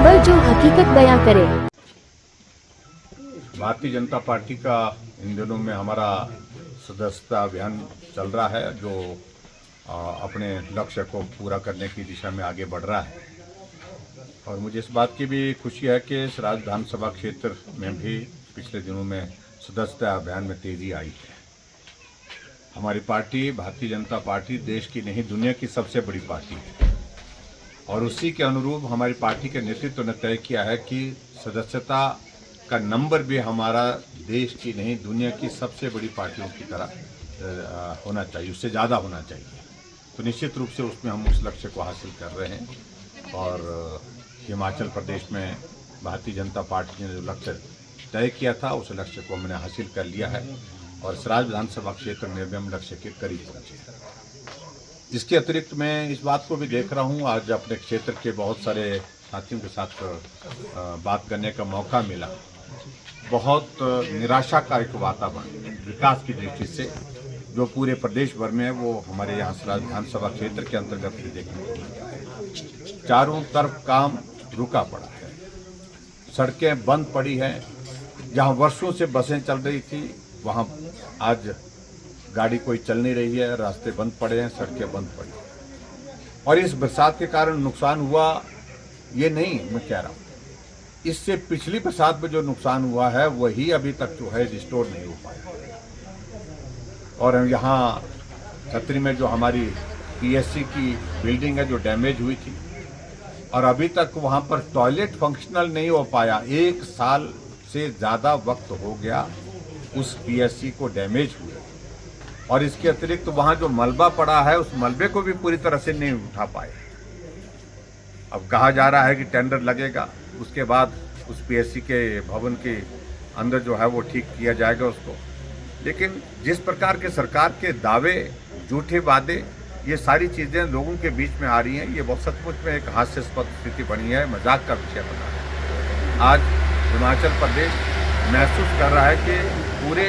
खबर जो हकीकत बयां करे। भारतीय जनता पार्टी का इन दिनों में हमारा सदस्यता अभियान चल रहा है जो अपने लक्ष्य को पूरा करने की दिशा में आगे बढ़ रहा है। और मुझे इस बात की भी खुशी है कि सराज विधानसभा क्षेत्र में भी पिछले दिनों में सदस्यता अभियान में तेजी आई है। हमारी पार्टी भारतीय जनता पार्टी देश की नहीं दुनिया की सबसे बड़ी पार्टी है और उसी के अनुरूप हमारी पार्टी के नेतृत्व ने तय किया है कि सदस्यता का नंबर भी हमारा देश की नहीं दुनिया की सबसे बड़ी पार्टियों की तरह होना चाहिए, उससे ज़्यादा होना चाहिए। तो निश्चित रूप से उसमें हम उस लक्ष्य को हासिल कर रहे हैं और हिमाचल प्रदेश में भारतीय जनता पार्टी ने जो लक्ष्य तय किया था उस लक्ष्य को हमने हासिल कर लिया है और सराज विधानसभा क्षेत्र में भी हम लक्ष्य के करीब पहुँचे हैं। इसके अतिरिक्त मैं इस बात को भी देख रहा हूँ, आज अपने क्षेत्र के बहुत सारे साथियों के साथ बात करने का मौका मिला। बहुत निराशा का एक वातावरण विकास की दृष्टि से जो पूरे प्रदेश भर में है वो हमारे यहाँ सराज विधानसभा क्षेत्र के अंतर्गत भी देखने को मिलता है। चारों तरफ काम रुका पड़ा है, सड़कें बंद पड़ी हैं। जहाँ वर्षों से बसें चल रही थी वहाँ आज गाड़ी कोई चल नहीं रही है, रास्ते बंद पड़े हैं, सड़कें बंद पड़ी हैं। और इस बरसात के कारण नुकसान हुआ ये नहीं मैं कह रहा हूँ, इससे पिछली बरसात में जो नुकसान हुआ है वही अभी तक जो है रिस्टोर नहीं हो पाया। और यहाँ छतरी में जो हमारी पीएससी की बिल्डिंग है जो डैमेज हुई थी और अभी तक वहाँ पर टॉयलेट फंक्शनल नहीं हो पाया। 1 साल से ज़्यादा वक्त हो गया उस पीएससी को डैमेज हुए और इसके अतिरिक्त वहाँ जो मलबा पड़ा है उस मलबे को भी पूरी तरह से नहीं उठा पाए। अब कहा जा रहा है कि टेंडर लगेगा, उसके बाद उस पीएससी के भवन के अंदर जो है वो ठीक किया जाएगा उसको। लेकिन जिस प्रकार के सरकार के दावे, झूठे वादे, ये सारी चीज़ें लोगों के बीच में आ रही हैं, ये बहुत सचमुच में एक हास्यास्पद स्थिति बनी है, मजाक का विषय बना है। आज हिमाचल प्रदेश महसूस कर रहा है कि पूरे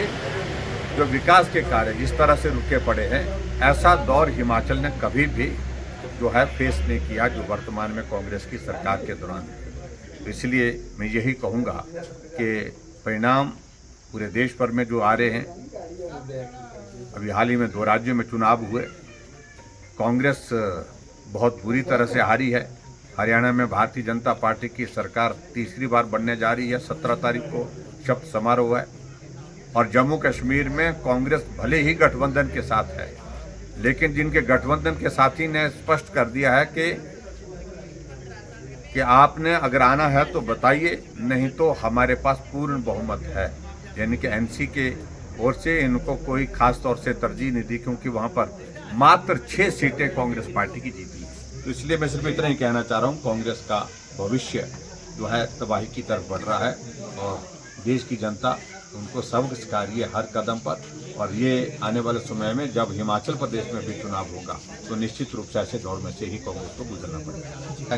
जो विकास के कार्य जिस तरह से रुके पड़े हैं, ऐसा दौर हिमाचल ने कभी भी जो है फेस नहीं किया जो वर्तमान में कांग्रेस की सरकार के दौरान। तो इसलिए मैं यही कहूँगा कि परिणाम पूरे देश भर में जो आ रहे हैं, अभी हाल ही में 2 राज्यों में चुनाव हुए, कांग्रेस बहुत बुरी तरह से हारी है। हरियाणा में भारतीय जनता पार्टी की सरकार तीसरी बार बनने जा रही है, 17 तारीख को शपथ समारोह है। और जम्मू कश्मीर में कांग्रेस भले ही गठबंधन के साथ है, लेकिन जिनके गठबंधन के साथी ने स्पष्ट कर दिया है कि आपने अगर आना है तो बताइए, नहीं तो हमारे पास पूर्ण बहुमत है। यानी कि एनसी के ओर से इनको कोई खास तौर से तरजीह नहीं दी क्योंकि वहाँ पर मात्र 6 सीटें कांग्रेस पार्टी की जीती। तो इसलिए मैं सिर्फ इतना ही कहना चाह रहा हूँ, कांग्रेस का भविष्य जो है तबाही की तरफ बढ़ रहा है और देश की जनता उनको सबक सिखा रही है हर कदम पर। और ये आने वाले समय में जब हिमाचल प्रदेश में भी चुनाव होगा तो निश्चित रूप से ऐसे दौर में से ही कांग्रेस को गुजरना पड़ेगा।